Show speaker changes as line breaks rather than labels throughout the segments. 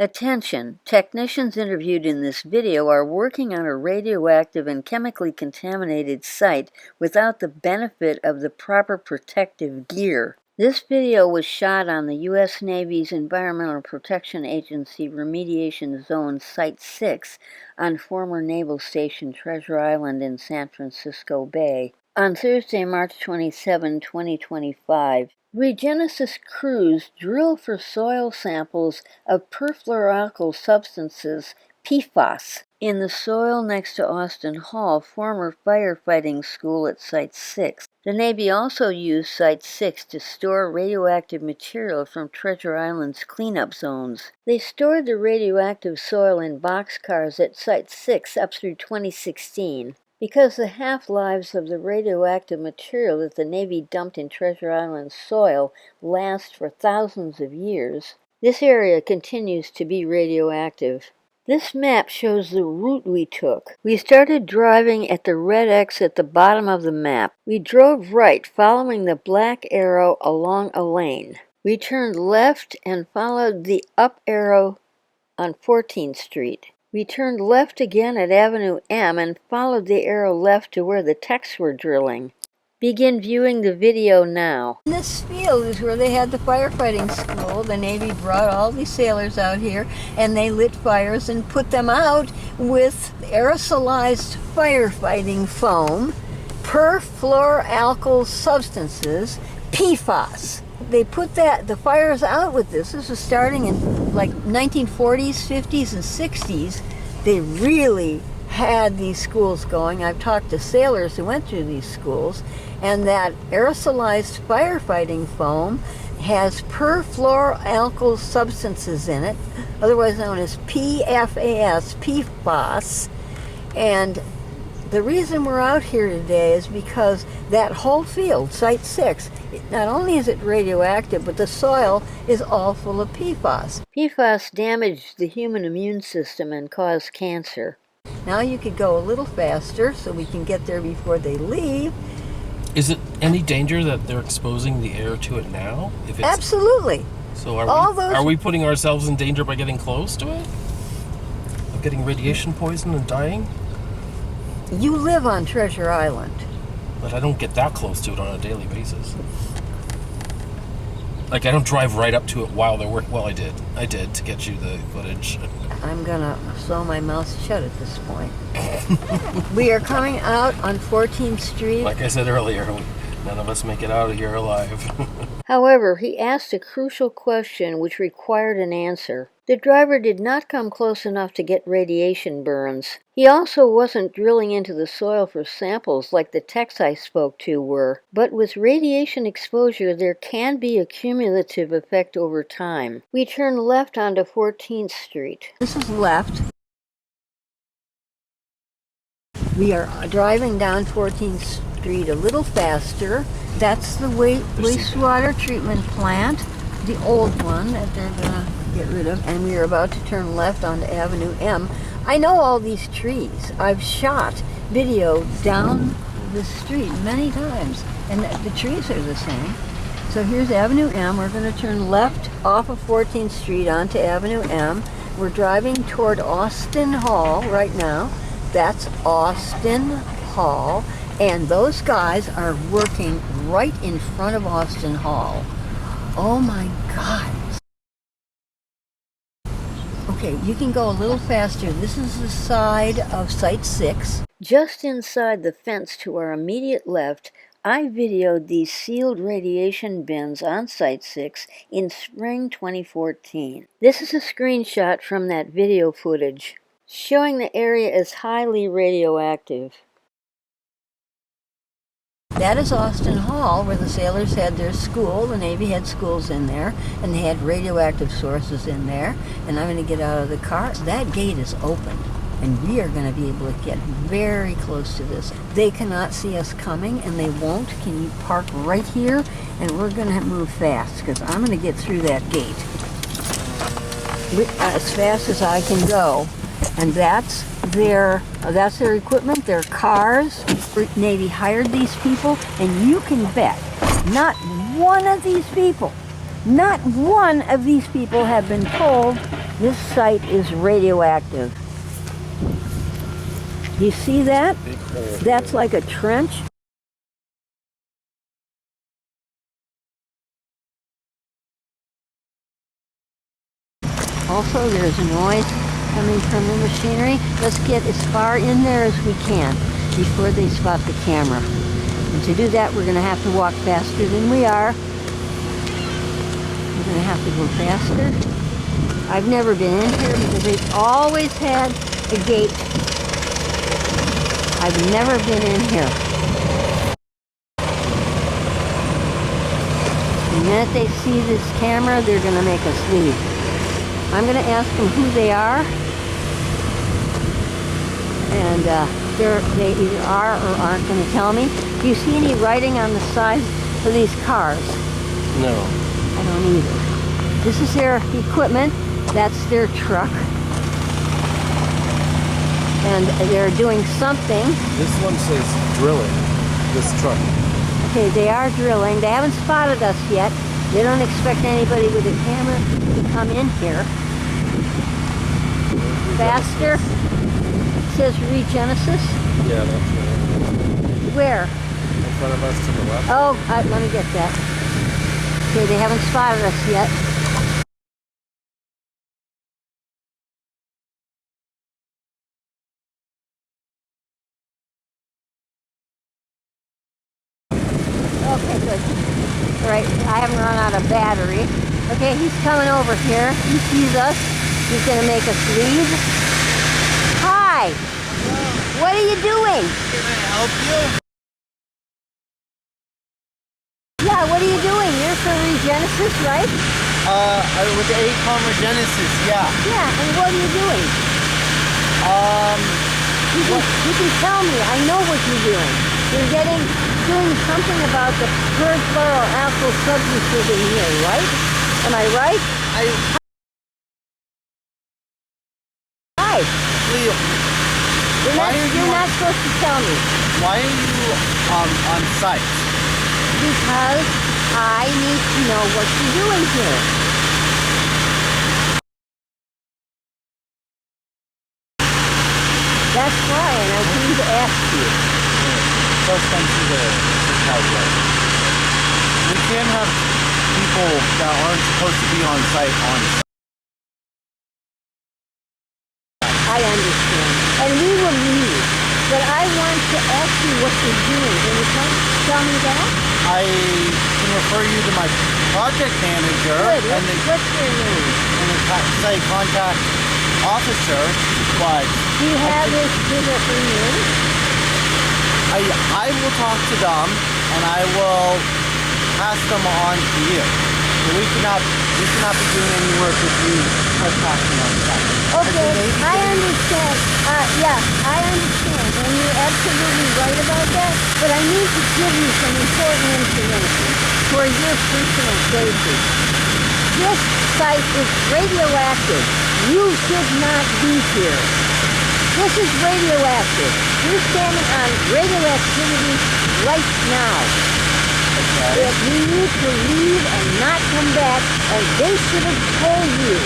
Attention! Technicians interviewed in this video are working on a radioactive and chemically contaminated site without the benefit of the proper protective gear. This video was shot on the U.S. Navy's Environmental Protection Agency Remediation Zone Site 6 on former Naval Station Treasure Island in San Francisco Bay on Thursday, March 27, 2025. Regenesis crews drill for soil samples of perfluoroalkyl substances, PFAS, in the soil next to Austin Hall, former firefighting school at Site 6. The Navy also used Site 6 to store radioactive material from Treasure Island's cleanup zones. They stored the radioactive soil in boxcars at Site 6 up through 2016. Because the half-lives of the radioactive material that the Navy dumped in Treasure Island's soil last for thousands of years, this area continues to be radioactive. This map shows the route we took. We started driving at the red X at the bottom of the map. We drove right, following the black arrow along a lane. We turned left and followed the up arrow on 14th Street. We turned left again at Avenue M and followed the arrow left to where the techs were drilling. Begin viewing the video now. This field is where they had the firefighting school. The Navy brought all these sailors out here and they lit fires and put them out with aerosolized firefighting foam, perfluoroalkyl substances, PFAS. They put the fires out with this. This was starting in like 1940s, 50s, and 60s. They really had these schools going. I've talked to sailors who went through these schools, and that aerosolized firefighting foam has perfluoroalkyl substances in it, otherwise known as PFAS, PFAS, and the reason we're out here today is because that whole field, Site 6, not only is it radioactive, but the soil is all full of PFAS. PFAS damage the human immune system and cause cancer. Now you could go a little faster so we can get there before they leave.
Is it any danger that they're exposing the air to it now?
Absolutely.
So are we putting ourselves in danger by getting close to it? Of getting radiation poison and dying?
You live on Treasure Island.
But I don't get that close to it on a daily basis. Like, I don't drive right up to it while they're working. Well, I did to get you the footage.
I'm gonna sew my mouth shut at this point. We are coming out on 14th Street.
Like I said earlier, none of us make it out of here alive.
However, he asked a crucial question which required an answer. The driver did not come close enough to get radiation burns. He also wasn't drilling into the soil for samples like the techs I spoke to were. But with radiation exposure, there can be a cumulative effect over time. We turn left onto 14th Street. This is left. We are driving down 14th Street a little faster. That's the wastewater treatment plant, the old one that they're gonna get rid of, and we are about to turn left onto Avenue M. I know all these trees. I've shot video down the street many times, and the trees are the same. So here's Avenue M. We're going to turn left off of 14th Street onto Avenue M. We're driving toward Austin Hall right now. That's Austin Hall, and those guys are working right in front of Austin Hall. Oh my God. Okay, you can go a little faster. This is the side of Site 6. Just inside the fence to our immediate left, I videoed these sealed radiation bins on Site 6 in spring 2014. This is a screenshot from that video footage, showing the area as highly radioactive. That is Austin Hall, where the sailors had their school. The Navy had schools in there, and they had radioactive sources in there. And I'm going to get out of the car. That gate is open, and we are going to be able to get very close to this. They cannot see us coming, and they won't. Can you park right here? And we're going to move fast, because I'm going to get through that gate as fast as I can go. And that's their equipment, their cars. Navy hired these people, and you can bet not one of these people have been told This site is radioactive. You see that? That's like a trench. Also, there's noise coming from the machinery. Let's get as far in there as we can before they spot the camera. And to do that, we're going to have to walk faster than we are. We're going to have to go faster. I've never been in here because they've always had a gate. I've never been in here. The minute they see this camera, they're going to make us leave. I'm going to ask them who they are, and they either are or aren't going to tell me. Do you see any writing on the sides of these cars?
No.
I don't either. This is their equipment. That's their truck. And they're doing something.
This one says drilling, this truck.
Okay, they are drilling. They haven't spotted us yet. They don't expect anybody with a camera to come in here. Faster. It says Regenesis.
Yeah, that's right.
Where?
In front of us to the left.
Oh, let me get that. Okay, they haven't spotted us yet. Okay, good. All right, I haven't run out of battery. Okay, he's coming over here. He sees us. He's going to make us leave. Hi.
Hello.
What are you doing?
Can I help you?
Yeah, what are you doing? You're from Regenesis, right?
With the ACOM Regenesis, yeah.
Yeah, and what are you doing? You can tell me. I know what you're doing. You're doing something about the perfluoroalkyl substances in here, right? Am I right? Hi.
Leo,
You're not supposed to tell me.
why are you on site?
Because I need to know what you're doing here. That's why, and I came to ask you.
First time to the calculate. We can't have people that aren't supposed to be on site on site.
I understand. And we will leave. But I want to ask you what you're doing. Can you tell me that?
I can refer you to my project manager.
Good.
And the
What's your name?
site contact officer, but
Do you have his different name?
I will talk to them and I will pass them on to you. So we cannot be doing any work if you are talking on site.
Okay, I understand. Yeah, I understand. And you're absolutely right about that. But I need to give you some important information for your personal safety. This site is radioactive. You should not be here. This is radioactive. You're standing on radioactivity right now.
Okay.
If you need to leave and not come back, and they should have told you.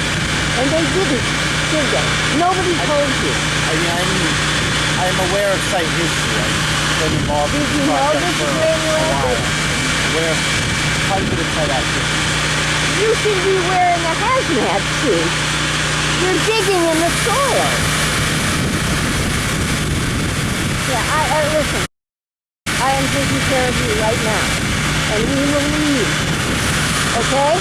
And they didn't, did they? Nobody told you.
I mean, I'm aware of site history. I've been involved
Did
in
you
the
know
project
this
for
is
a
radioactive?
while. Aware of quite a bit of site activity.
You should be wearing a hazmat suit. You're digging in the soil. Yeah, listen. I am taking care of you right now. And we will leave. Okay?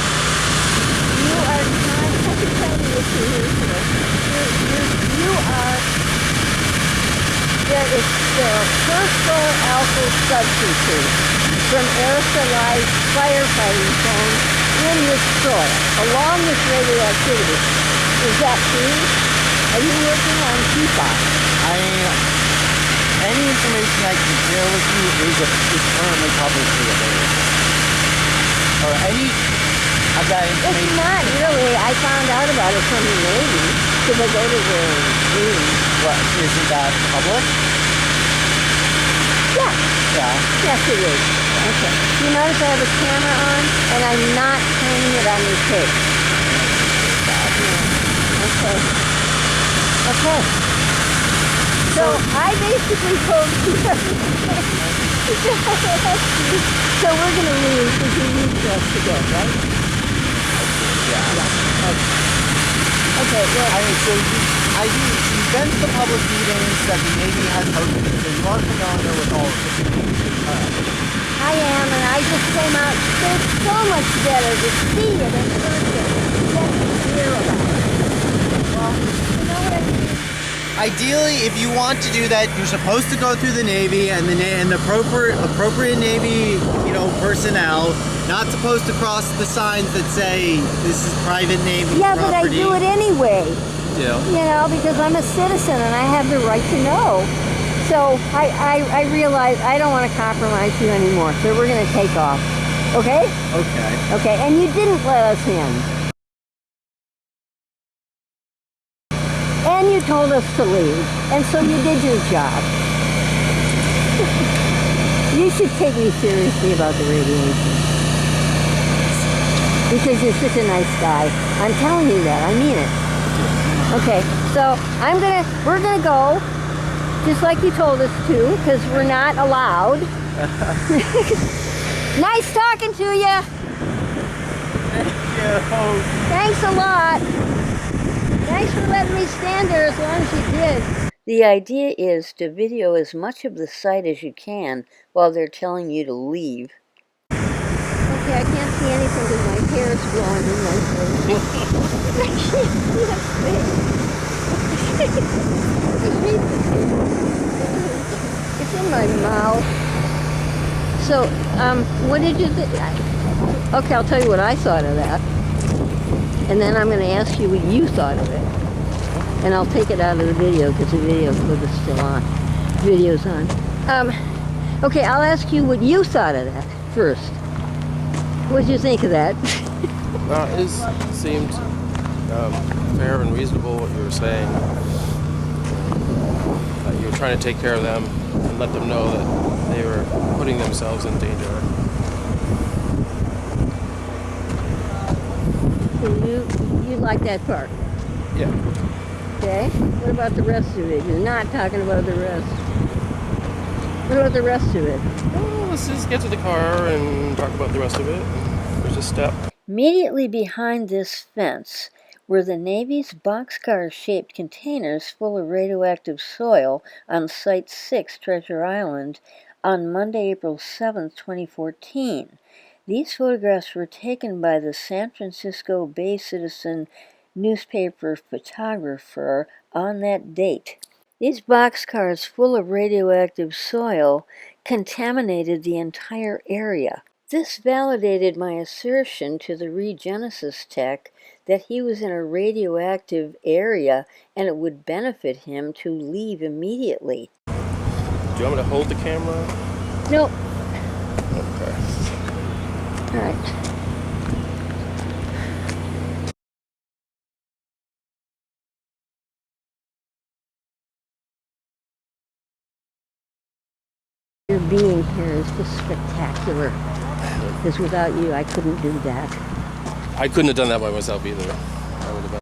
You are trying, I can tell you what you're here for. You are, there are perfluoroalkyl substances from aerosolized firefighting foam in this soil, along with radioactivity. Is that true? Are you working on PFAS?
Any information I can share with you is currently publicly available. Or any of that
It's
information.
not really. I found out about it from the Navy because I go to the meeting.
What, isn't that public?
Yeah.
Yeah.
Yes, it is. Okay. You notice I have a camera on, and I'm not turning it on your tape. Yeah. Okay. So I basically told you. So we're going to leave because you need us to go, right? Yeah. Okay, well.
You've been to the public meetings that the Navy has hosted, so you are familiar with all of the things.
I am, and I just came out. It's so much better to see it in person than to hear about it. Well, you know what I mean?
Ideally, if you want to do that, you're supposed to go through the Navy and the appropriate Navy, personnel. Not supposed to cross the signs that say this is private Navy
Yeah,
property.
but I do it anyway.
Yeah.
You know, because I'm a citizen and I have the right to know. So I realize I don't want to compromise you anymore. So we're going to take off. Okay?
Okay.
Okay, and you didn't let us in. And you told us to leave. And so you did your job. You should take me seriously about the radiation. Because you're such a nice guy. I'm telling you that. I mean it. Okay, so we're gonna go, just like you told us to, because we're not allowed. Nice talking to you. Thanks a lot. Thanks for letting me stand there as long as you did. The idea is to video as much of the site as you can while they're telling you to leave. Okay, I can't see anything because my hair is blowing in my face. I can't see a thing. It's in my mouth. So, what did you think? Okay, I'll tell you what I thought of that. And then I'm going to ask you what you thought of it. And I'll take it out of the video because the video clip is still on. Video's on. Okay, I'll ask you what you thought of that first. What did you think of that?
It seemed fair and reasonable what you were saying. You were trying to take care of them and let them know that they were putting themselves in danger.
So you like that part?
Yeah.
Okay. What about the rest of it? You're not talking about the rest. What about the rest of it?
Well, let's just get to the car and talk about the rest of it. There's a step. Immediately behind this fence were the Navy's boxcar-shaped containers full of radioactive soil on Site 6, Treasure Island, on Monday, April 7, 2014. These photographs were taken by the San Francisco Bay Citizen newspaper photographer on that date. These boxcars full of radioactive soil contaminated the entire area. This validated my assertion to the Regenesis tech that he was in a radioactive area and it would benefit him to leave immediately. Do you want me to hold the camera?
Nope.
Okay.
All right. Your being here is just spectacular. Because without you, I couldn't do that.
I couldn't have done that by myself either. I would have been.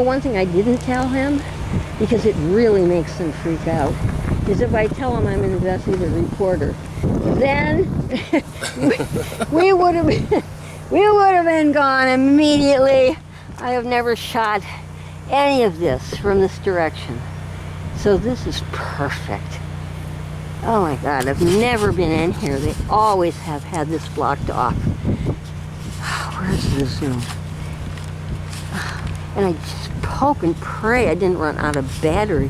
One thing I didn't tell him, because it really makes them freak out, is if I tell him I'm an investigative reporter, then we would have been gone immediately. I have never shot any of this from this direction. So this is perfect. Oh my God, I've never been in here. They always have had this blocked off. Where's the zoom? And I just hope and pray I didn't run out of battery.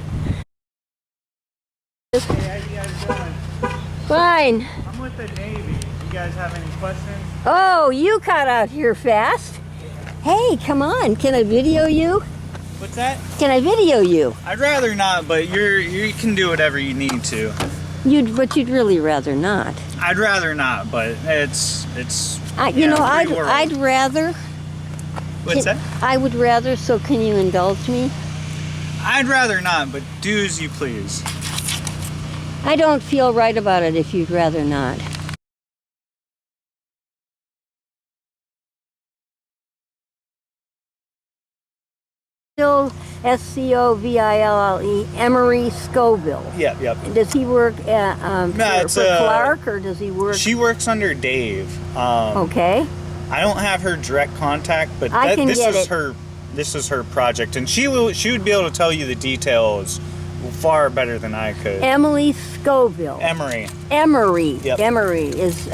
Hey, how you guys doing?
Fine.
I'm with the Navy. You guys have any questions?
Oh, you got out here fast. Hey, come on. Can I video you?
What's that?
Can I video you?
I'd rather not, but you can do whatever you need to.
But you'd really rather not.
I'd rather not, but it's
free world.
I'd
rather.
What's that?
I would rather, so can you indulge me?
I'd rather not, but do as you please.
I don't feel right about it if you'd rather not. Still Scoville, Emery Scoville.
Yep.
Does he work for Clark, or does he work?
She works under Dave.
Okay.
I don't have her direct contact, but this is her project, and she would be able to tell you the details far better than I could.
Emily Scoville.
Emery.
Yep. Emery is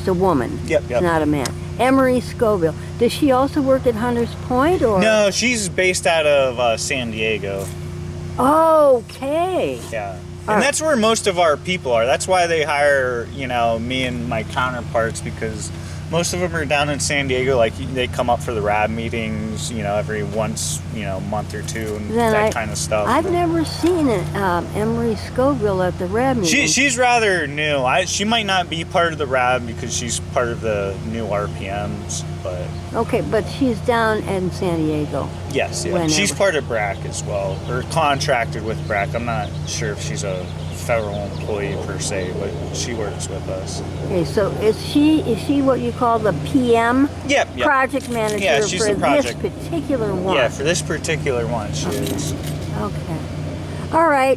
a woman.
Yep.
It's not a man. Emery Scoville. Does she also work at Hunters Point, or?
No, she's based out of San Diego.
Okay.
Yeah. And that's where most of our people are. That's why they hire, me and my counterparts, because most of them are down in San Diego. Like, they come up for the RAB meetings, every once, month or two, and that kind of stuff.
I've never seen Emery Scoville at the RAB meeting.
She's rather new. She might not be part of the RAB because she's part of the new RPMs, but...
Okay, but she's down in San Diego.
Yes, yeah.
Whenever.
She's part of BRAC as well, or contracted with BRAC. I'm not sure if she's a federal employee per se, but she works with us.
Okay, so is she what you call the PM?
Yep.
Project manager
she's
for
the project.
this particular one?
Yeah, for this particular one, she is.
Okay. All right.